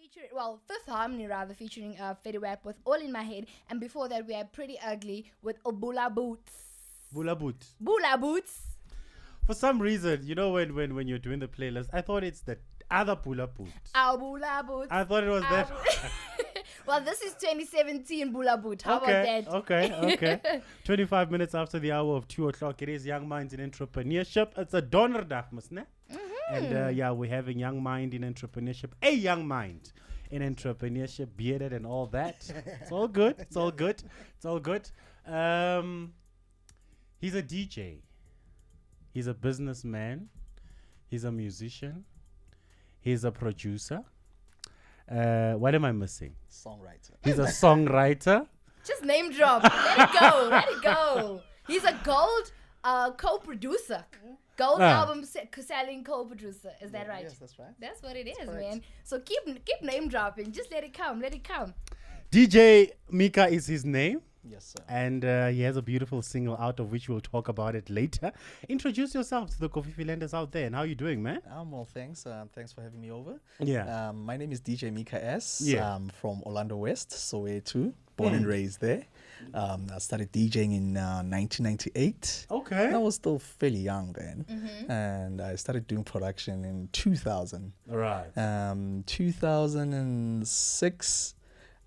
featuring, well, Fifth Harmony rather, featuring Fetty Wap with All in My Head. And before that, we had Pretty Ugly with Obula Boots. Bula Boot. Bula Boots. For some reason, you know, when you're doing the playlist, I thought it's the other Bula Boot. Bula Boots. I thought it was that. Well, this is 2017 Bula Boot. How about that? Okay. 25 minutes after the hour of 2 o'clock, it is Young Minds in Entrepreneurship. It's a Donnerdag, musne? And we're having Young Mind in Entrepreneurship. A Young Mind in Entrepreneurship, bearded and all that. It's all good. It's all good. It's all good. He's a DJ. He's a businessman. He's a musician. He's a producer. What am I missing? Songwriter. He's a songwriter. Just name drop. Let it go. Let it go. He's a gold co-producer. Gold album selling co-producer. Is that right? Yes, that's right. That's what it is, correct. man. So keep name dropping. Just let it come. Let it come. DJ Mika is his name. Yes, sir. And he has a beautiful single out of which we'll talk about it later. Introduce yourself to the Kofifi Landers out there. And how you doing, man? Well, thanks. Thanks for having me over. Yeah. My name is DJ Mika S. Yeah. I'm from Orlando West, Soweto, born and raised there. I started DJing in 1998. Okay. I was still fairly young then. And I started doing production in 2000. All right. 2006,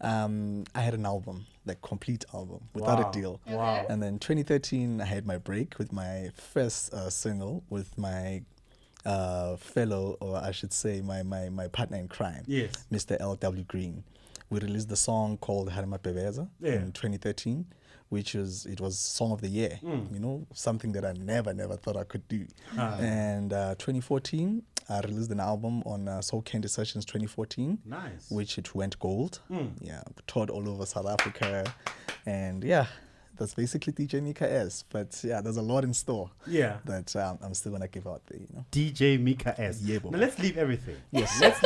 I had an album, like complete album, without Wow. a deal. Wow. And then 2013, I had my break with my first single with my fellow, or I should say my partner in crime, Yes. Mr. L.W. Green. We released the song called Harima Pebeza in 2013, which was Song of the Year, you know, something that I never thought I could do. And 2014, I released an album on Soul Candy Sessions 2014, Nice. which it went gold. Yeah, toured all over South Africa, and yeah, that's basically DJ Mika S. But yeah, there's a lot in store. Yeah. That I'm still gonna give out there, you know. DJ Mika S. Yeah, boy. Now let's leave everything. Yes. Let's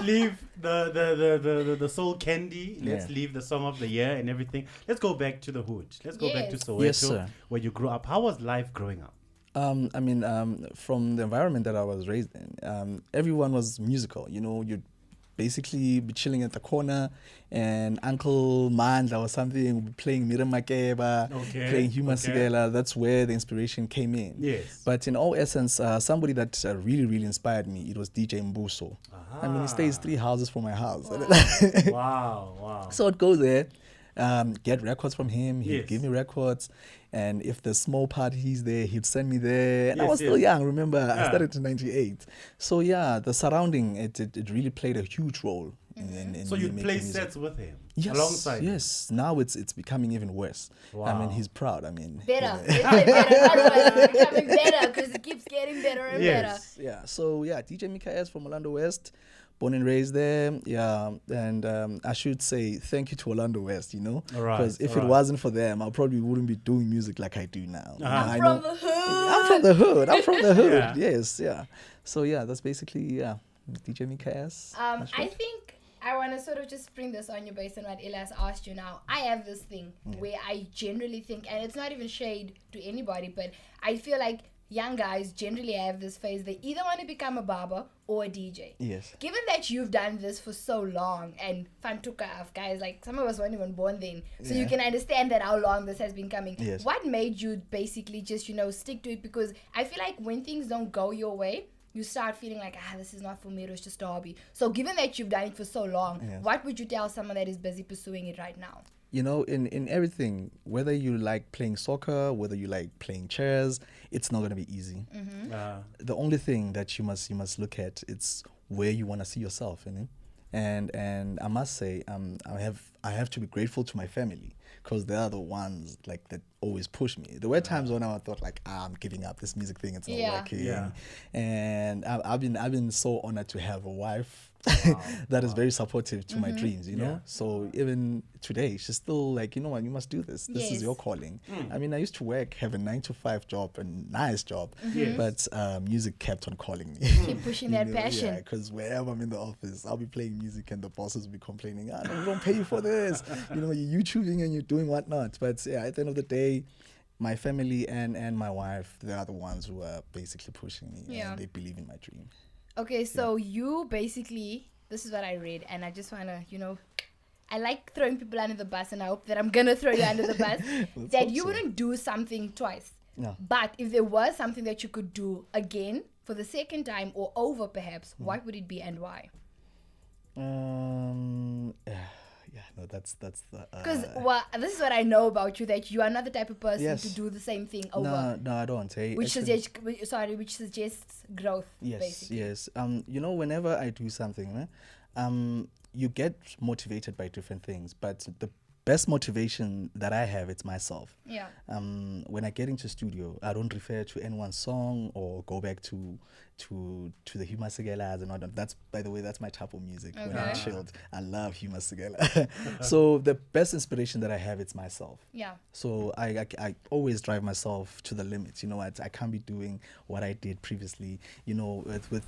leave the soul candy. Let's Yeah. leave the song of the year and everything. Let's go back to the hood. Let's go back to Yes. Soweto, Yes, sir. where you grew up. How was life growing up? From the environment that I was raised in, everyone was musical. You know, you'd basically be chilling at the corner, and Uncle Mandla or something would be playing Mira Makeba, Okay, playing Huma okay. Sigela. That's where the inspiration came in. Yes. But in all essence, somebody that really inspired me, it was DJ Mbuso. I mean, he stays 3 houses from my house. Wow. So I'd go there, get records from him. He'd Yes. give me records. And if the small party's there, he'd send me there. And I Yes, was still yes. young, remember? I Yeah. started in 98. So yeah, the surrounding, it really played a huge role in So me you'd making play music. sets with him Yes, alongside him? yes. Now it's becoming even worse. I Wow. mean, he's proud. I mean, Better. Let's say better. It's becoming better because it keeps getting better and Yes. yeah. So yeah, DJ Mika S from Orlando West, born and raised there. Yeah, and I should say thank you to Orlando West. You know, All right, because if all it right. wasn't for them, I probably wouldn't be doing music like I do now. You know, Uh-huh. I better. know- From the hood. I'm from the hood. I'm from the hood. Yeah. Yes, yeah. So yeah, that's basically DJ Mika S. That's I right. think I want to sort of just bring this on you based on what Elias asked you now. I have this thing where I generally think, and it's not even shade to anybody, but I feel like young guys generally have this phase. They either want to become a barber or a DJ. Yes. Given that you've done this for so long, and Fantuka of guys, like some of us weren't even born then, so you Yeah. can understand that how long this has been coming. Yes. What made you basically just, stick to it? Because I feel like when things don't go your way, you start feeling like, this is not for me, it's just a hobby. So given that you've done it for so long, Yes. what would you tell someone that is busy pursuing it right now? You know, in everything, whether you like playing soccer, whether you like playing chairs, it's not gonna be easy. The only thing that you must look at, it's where you want to see yourself, you know. And I must say, I have to be grateful to my family, because they are the ones like that always push me. There were times when I thought like, I'm giving up this music thing, it's not Yeah. working. Yeah. And I've been so honored to have a wife that is very supportive to my dreams, you know. Yeah. So even today, she's still like, you know what, you must do this. This Yes. is your calling. I mean, I used to have a 9-to-5 job, a nice job, Yes. but music kept on calling me. Keep pushing that passion. Yeah, because wherever I'm in the office, I'll be playing music and the bosses will be complaining, no, we don't pay you for this. You know, you're YouTubing and you're doing whatnot. But yeah, at the end of the day, my family and my wife, they are the ones who are basically pushing me, Yeah. and they believe in my dream. Okay, so you basically this is what I read, and I just want to, I like throwing people under the bus, and I hope that I'm going to throw you under the bus, that you wouldn't do something twice. No. But if there was something that you could do again for the second time or over perhaps, what would it be and why? Yeah, no, that's the. Because this is what I know about you, that you are not the type of person to do the same thing over. No, I don't. Which suggests growth. Yes, basically. yes. Whenever I do something, you get motivated by different things, but the best motivation that I have, it's myself. Yeah. When I get into studio, I don't refer to anyone's song or go back to the Huma Segelas and all that. That's, by the way, that's my type of music. When I'm chilled, I love Huma Segela. So the best inspiration that I have, it's myself. Yeah. So I always drive myself to the limits. I can't be doing what I did previously. With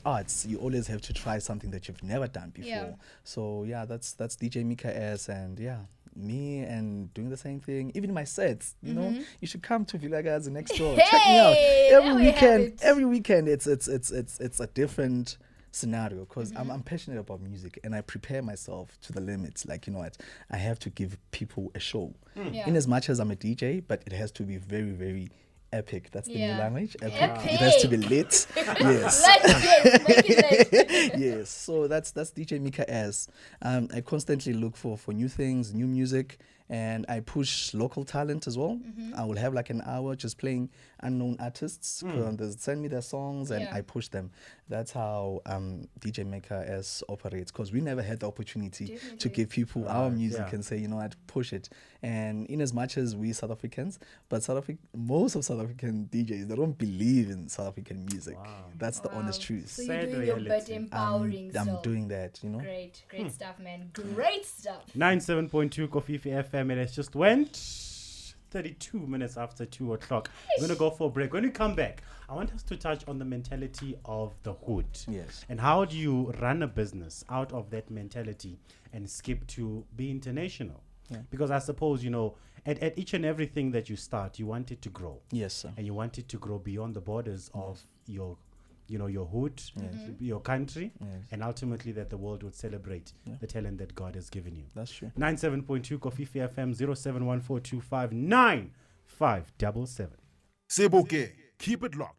arts, you always have to try something that you've never done before. Yeah. So yeah, that's DJ Mika S, and yeah, me and doing the same thing. Even my sets, you should come to Villagazi next door. Check me out every weekend. It's a different scenario, because I'm passionate about music, and I prepare myself to the limits. Like, I have to give people a show. In as much as I'm a DJ, but it has to be very, very epic. That's the new language. Epic. It has to be lit. Yes. Make it lit. Yes. So that's DJ Mika S. I constantly look for new things, new music, and I push local talent as well. I will have like an hour just playing unknown artists. They send me their songs, and I push them. That's how DJ Mika S operates, because we never had the opportunity to give people our music and say, push it. And in as much as we South Africans, but most of South African DJs, they don't believe in South African music. That's the honest truth. So you're doing your bit empowering. I'm doing that, Great stuff, man. Great stuff. 97.2 Kofifi FM. It has just went 32 minutes after 2 o'clock. We're going to go for a break. When we come back, I want us to touch on the mentality of the hood. Yes. And how do you run a business out of that mentality and skip to be international? Yeah. Because I suppose, at each and everything that you start, you want it to grow. Yes, sir. And you want it to grow beyond the borders of your hood, your country, and ultimately that the world would celebrate the talent that God has given you. That's true. 97.2 Kofifi FM, 0714259577. Sebuke, keep it locked.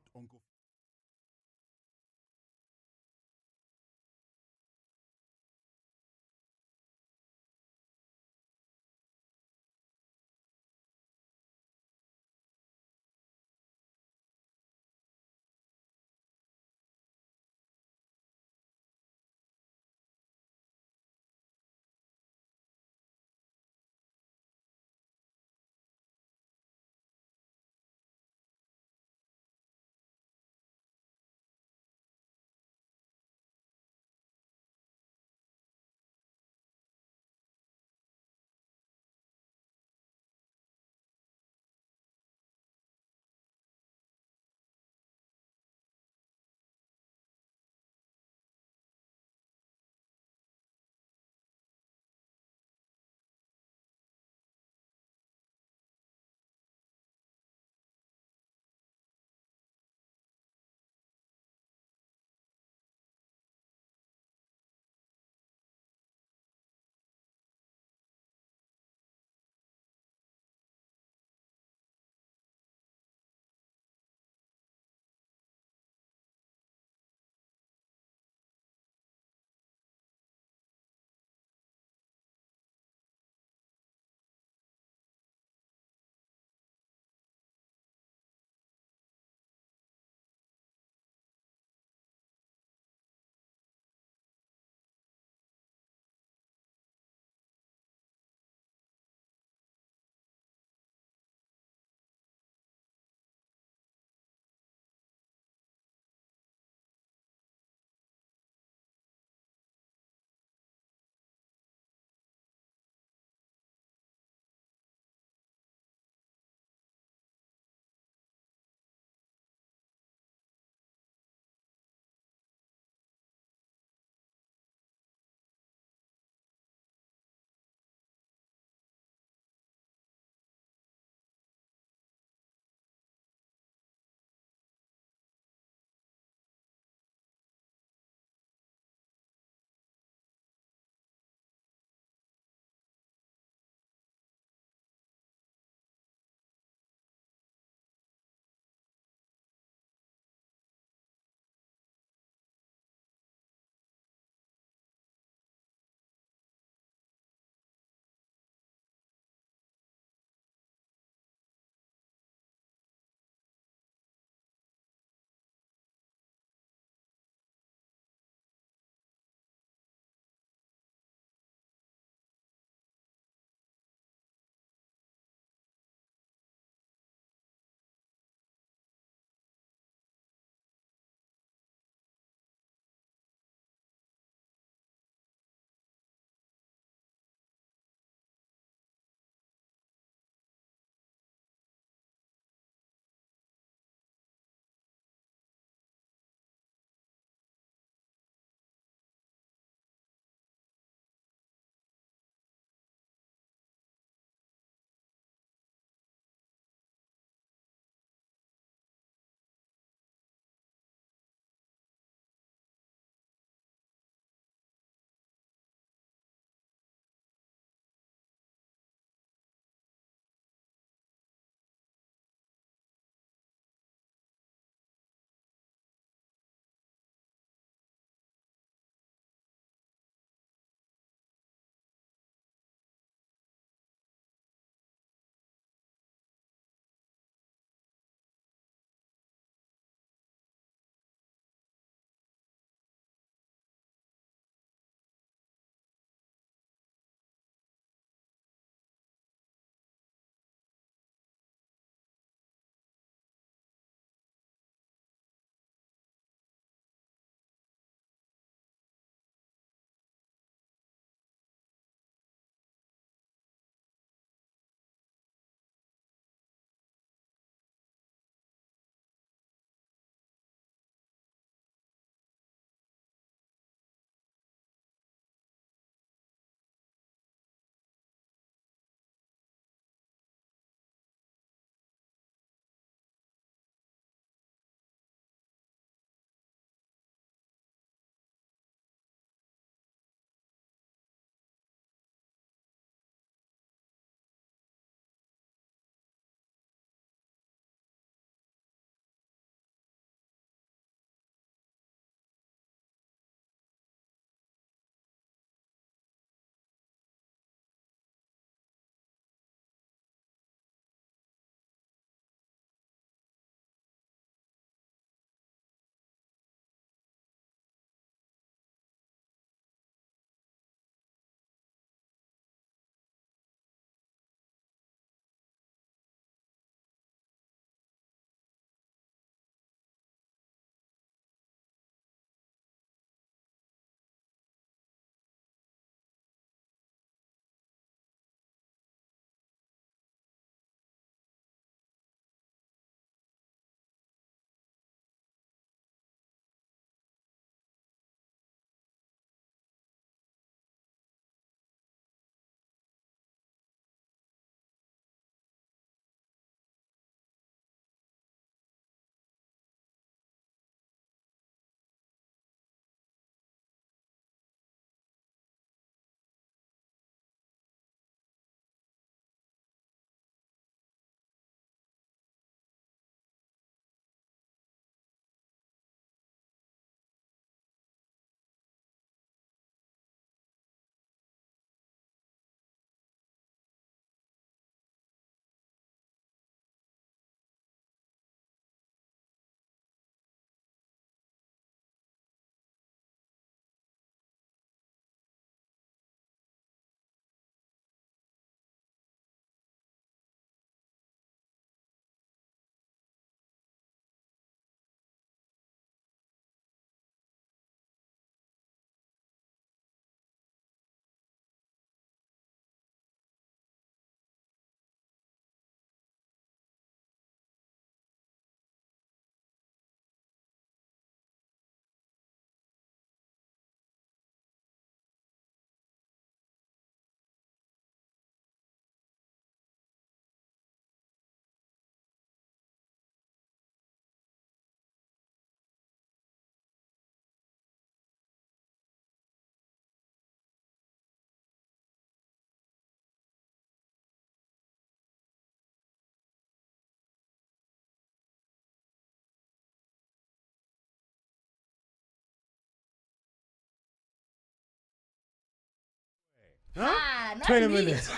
Ah, not 20 me. minutes.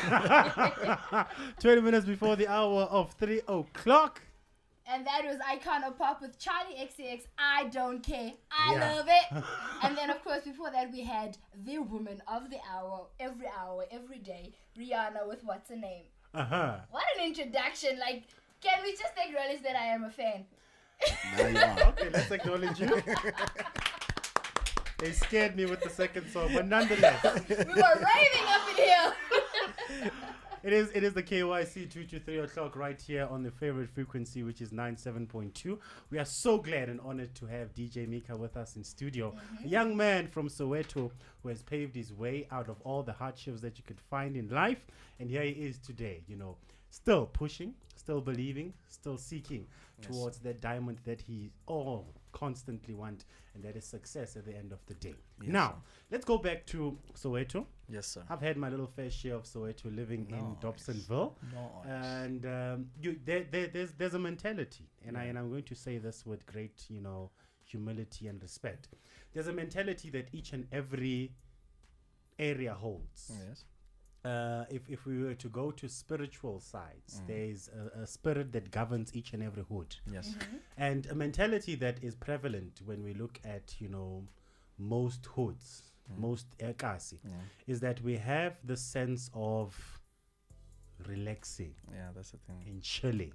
20 minutes before the hour of 3 o'clock. And that was Icon of Pop with Charlie XCX. I don't care. I Yeah. love it. And then, of course, before that, we had the woman of the hour, every day, Rihanna with What's Her Name. Uh-huh. What an introduction. Like, can we just acknowledge that I am a fan? Now you are. Okay, let's acknowledge you. They scared me with the second song, but nonetheless, We were raving up in here. it is the KYC 2 to 3 o'clock right here on the favorite frequency, which is 97.2. We are so glad and honored to have DJ Mika with us in studio. A young man from Soweto who has paved his way out of all the hardships that you could find in life. And here he is today, still pushing, still believing, still seeking towards that diamond that he all constantly want, and that is success at the end of the day. Yes, Now, sir. let's go back to Soweto. Yes, sir. I've had my little fair share of Soweto living in Dobsonville. Nice. And there's a mentality, and I'm going to say this with great, humility and respect. There's a mentality that each and every area holds. Yes. If we were to go to spiritual sides, there's a spirit that governs each and every hood, Yes. and a mentality that is prevalent when we look at most hoods, most ekasi, is that we have the sense of relaxing Yeah, that's the thing. and chilling.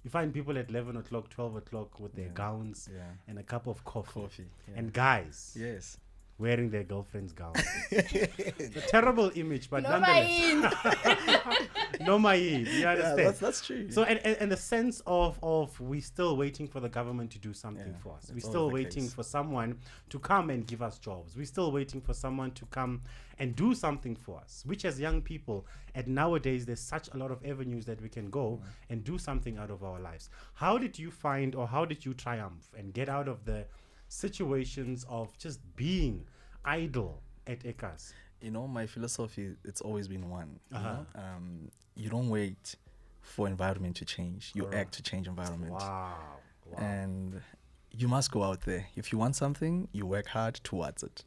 You find people at 11 o'clock, 12 o'clock with their gowns Yeah. and a cup of coffee. Yeah. And guys Yes. wearing their girlfriend's gown. It's a terrible image, but No, nonetheless. my No, my you Yeah, understand? that's true. So, and the sense of we still waiting for the government to do something Yeah, for us. that's We're always still the waiting case. for someone to come and give us jobs. We're still waiting for someone to come and do something for us, which as young people, and nowadays there's such a lot of avenues that we can go and do something out of our lives. How did you find, or how did you triumph and get out of the situations of just being idle at Ekas? My philosophy, it's always been one. You don't wait for environment to change. You act to change environment. Wow. And you must go out there. If you want something, you work hard towards it.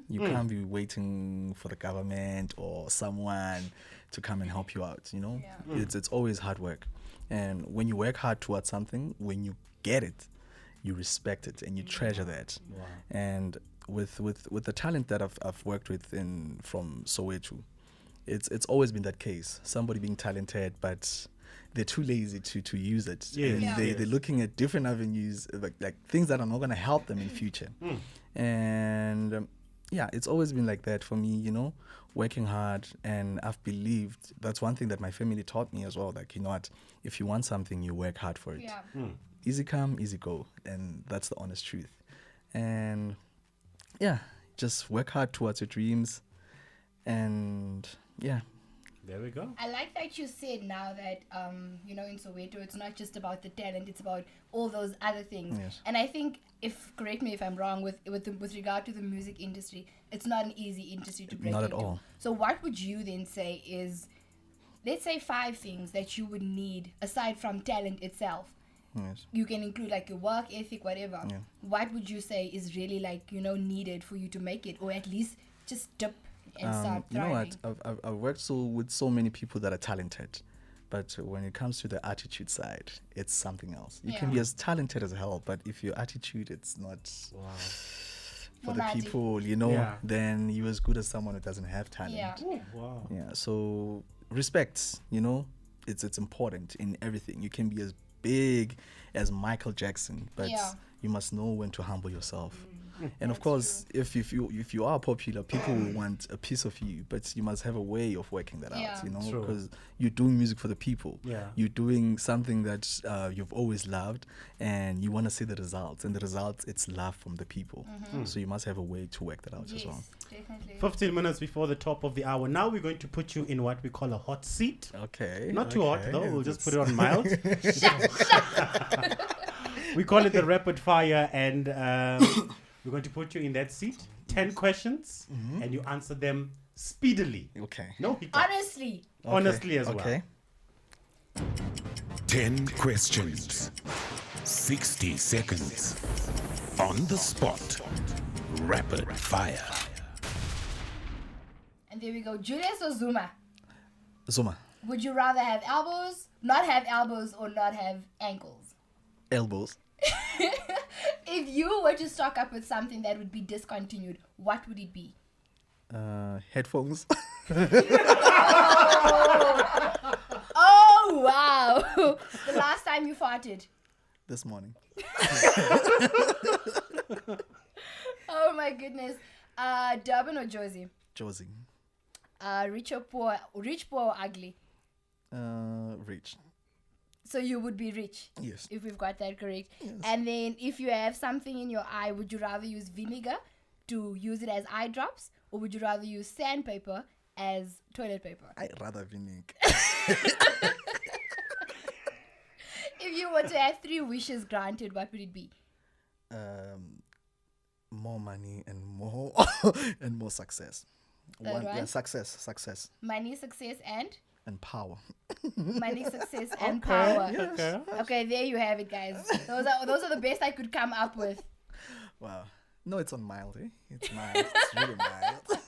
You can't be waiting for the government or someone to come and help you out, It's always hard work. And when you work hard towards something, when you get it, you respect it and you treasure that. Wow. And with the talent that I've worked with from Soweto, it's always been that case. Somebody being talented, but they're too lazy to use it. Yes. And Yeah. they're looking at different avenues, like things that are not going to help them in future. And it's always been like that for me, working hard. And I've believed that's one thing that my family taught me as well. Like, what, if you want something, you work hard for it. Yeah. Easy come, easy go. And that's the honest truth. And just work hard towards your dreams. And There we go. I like that you said now that, in Soweto, it's not just about the talent, it's about all those other things. Yes. And I think, correct me if I'm wrong, with regard to the music industry, it's not an easy industry to break Not at into. all. So what would you then say is, let's say 5 things that you would need, aside from talent itself? Yes. You can include like your work ethic, whatever. Yeah. What would you say is really needed for you to make it, or at least just dip and start You know thriving? what? I've worked with so many people that are talented, but when it comes to the attitude side, it's something else. You can Yeah. be as talented as hell, but if your attitude it's not for the Nomadic. people, Yeah. then you're as good as someone who doesn't have talent. Yeah. Wow. Yeah. So respect, it's important in everything. You can be as big as Michael Jackson, but Yeah. you must know when to humble yourself. And of That's course, if you are popular, people will want a piece of you, but you must have a way of working that Yeah. out, True. because you're doing music for the people. Yeah. You're doing something that you've always loved, and you want to see the results. And the results, it's love from the people. So you must have a way to work that out as well. Yes, definitely. 15 minutes before the top of the hour. Now we're going to put you in what we call a hot seat. Okay. Not too hot okay. though. We'll just put it on mild. We call it the rapid fire, and we're going to put you in that seat. 10 questions, and you answer them speedily. Okay. No hiccup. Honestly, Honestly as well. Okay. 10 questions, 60 seconds. On the spot. Rapid fire. and there we go. Julius or Zuma? Zuma. Would you rather have elbows, not have elbows, or not have ankles? Elbows. If you were to stock up with something that would be discontinued, what would it be? Headphones. Oh, wow. The last time you farted. This morning. Oh, my goodness. Durban or Josie? Josie. Rich or ugly? Rich. So you would be rich. Yes. If we've got that correct. Yes. And then if you have something in your eye, would you rather use vinegar to use it as eye drops, or would you rather use sandpaper as toilet paper? I'd rather vinegar. If you were to have 3 wishes granted, what would it be? More money and more and more success. Third one? Yeah, success Money, success, and power. money, success, and power. Yes. Okay. Okay, there you have it, guys. Those are the best I could come up with. Wow. No, it's on mild, eh? It's mild. It's really mild.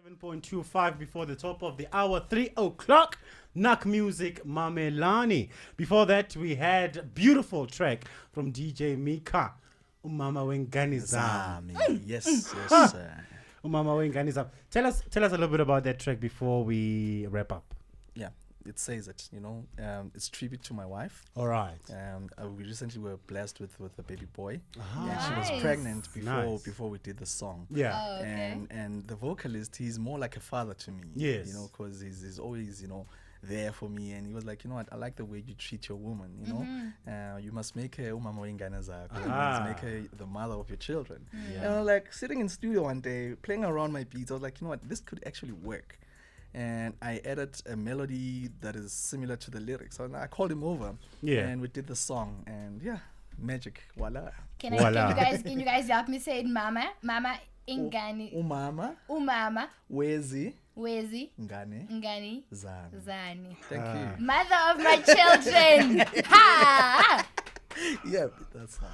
7.25 before the top of the hour, 3 o'clock. Nak Music Mamelani. Before that, we had a beautiful track from DJ Mika. Umama Wengani Zam. Yes, yes, sir. Umama Wengani Zam. Tell us a little bit about that track before we wrap up. Yeah, it says it, it's tribute to my wife. All right. We recently were blessed with a baby boy. Ah. And she was Nice. pregnant Nice. before we did the song. Yeah. Oh, okay. And the vocalist, he's more like a father to me. Yes. Because he's always, there for me. And he was like, what, I like the way you treat your woman, you must make her umama wengane zakho. You Ah. must make her the mother of your children. Yeah. And I was like sitting in studio one day, playing around my beats. I was like, this could actually work. And I added a melody that is similar to the lyrics. So I called him over. Yeah. And we did the song. And yeah, magic. Voila. Can Voila. you guys help me say it, Mama? Mama ingani. Umama, Umama. wezi, Wezi. ngane, Ngani. zami. Zani. Thank you. Mother of my children. Ha! Yeah, that's fine.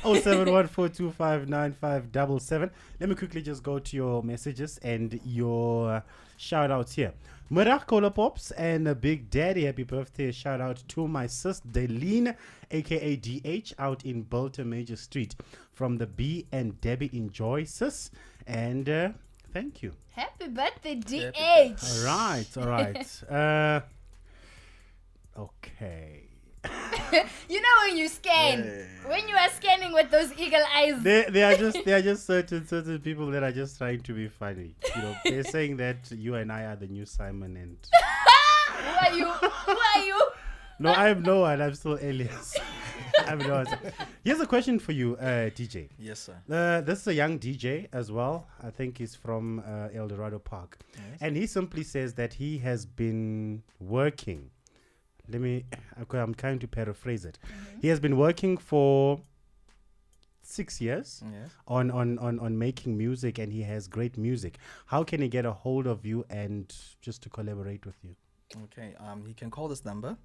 0714259577. Let me quickly just go to your messages and your shout outs here. Murach Cola Pops and Big Daddy, happy birthday. Shout out to my sis Deline, aka DH, out in Bolton Major Street. From the B and Debbie Enjoy, sis. And thank you. Happy birthday, DH. All right. Okay. You know when you scan, when you are scanning with those eagle eyes. They are just certain people that are just trying to be funny. They're saying that you and I are the new Simon and Who are you? Who are you? no, I'm no one. I'm still Elias. I'm no one. Here's a question for you, DJ. Yes, sir. This is a young DJ as well. I think he's from El Dorado Park, and he simply says that he has been working. I'm trying to paraphrase it. He has been working for 6 years Yes. on making music, and he has great music. How can he get a hold of you and just to collaborate with you? Okay. He can call this number.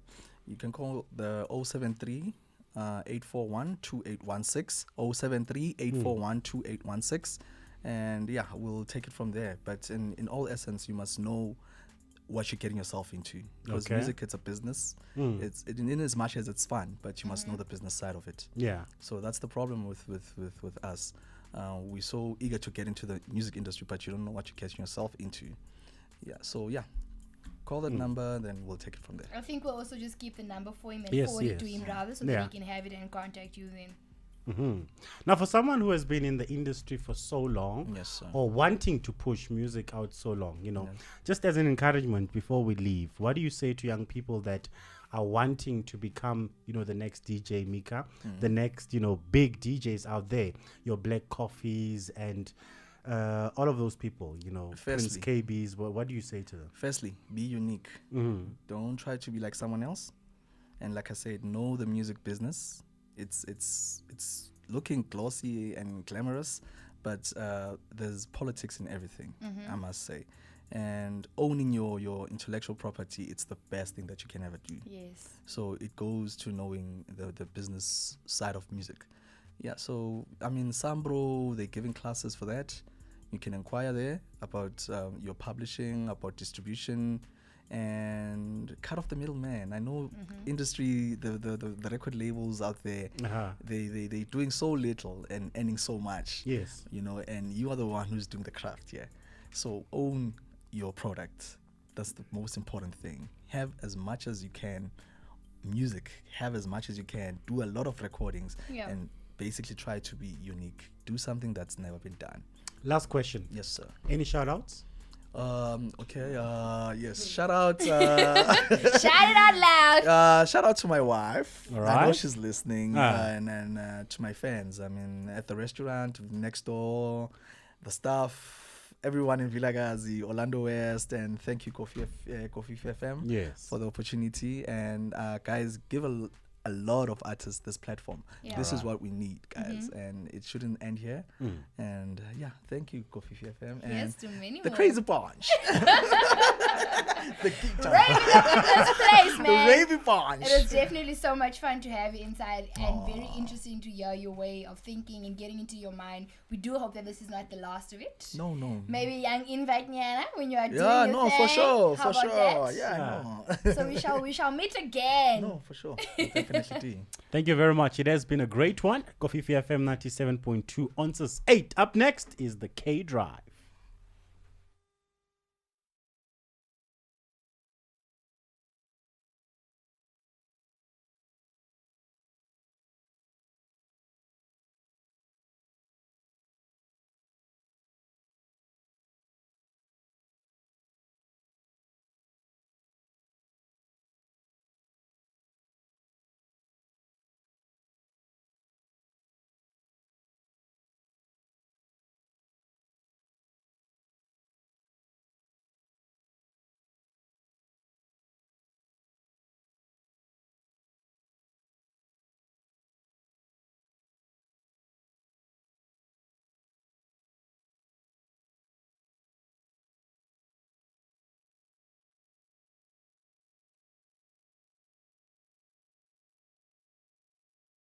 You can call the 073 841 2816 073 841 2816, and yeah, we'll take it from there. But in all essence, you must know what you're getting yourself into, because Okay. music, it's a business. It's in as much as it's fun, but you must know the business side of it. Yeah. So that's the problem with us. We're so eager to get into the music industry, but you don't know what you're getting yourself into. Yeah. So yeah, call that number, then we'll take it from there. I think we'll also just keep the number for him and Yes, forward it to yes. him rather, so Yeah. that he can have it and contact you then. Now, for someone who has been in the industry for so long, Yes, sir. or wanting to push music out so long, just as an encouragement before we leave, what do you say to young people that are wanting to become, the next DJ Mika, the next, big DJs out there, your Black Coffees and all of those people, Prince Firstly. KBs? What do you say to them? Firstly, be unique. Don't try to be like someone else. And like I said, know the music business. It's looking glossy and glamorous, but there's politics in everything, I must say. And owning your intellectual property, it's the best thing that you can ever do. Yes. So it goes to knowing the business side of music. Yeah, so Sambro, they're giving classes for that. You can inquire there about your publishing, about distribution, and cut off the middleman. I know industry, the record labels out there, they're doing so little and earning so much. Yes. And you are the one who's doing the craft, yeah. So own your product. That's the most important thing. Have as much as you can music. Have as much as you can. Do a lot of recordings, Yeah. and basically try to be unique. Do something that's never been done. Last question. Yes, sir. Any shout outs? Okay. Yes. Shout out. Shout it out loud. Shout out to my wife. All I know right. she's listening. And to my fans. At the restaurant next door, the staff, everyone in Vilagazi, Orlando West, and thank you, Kofi FM, Yes. for the opportunity. And guys, give a lot of artists this platform. Yeah. This is what we need, guys, and it shouldn't end here. And yeah, thank you, Kofi FM, and Yes, to many the more. Crazy Bunch. The King Town. Raving up in this place, The man. Ravy Bunch. It is definitely so much fun to have you inside and very interesting to hear your way of thinking and getting into your mind. We do hope that this is not the last of it. No. Maybe young invite Nyana when you are doing Yeah, your no, thing. for sure, How for about sure. that? Yeah, no. So we shall meet again. No, for sure. Definitely. Thank you very much. It has been a great one. Coffee FM 97.2 Onsus 8. Up next is the K Drive.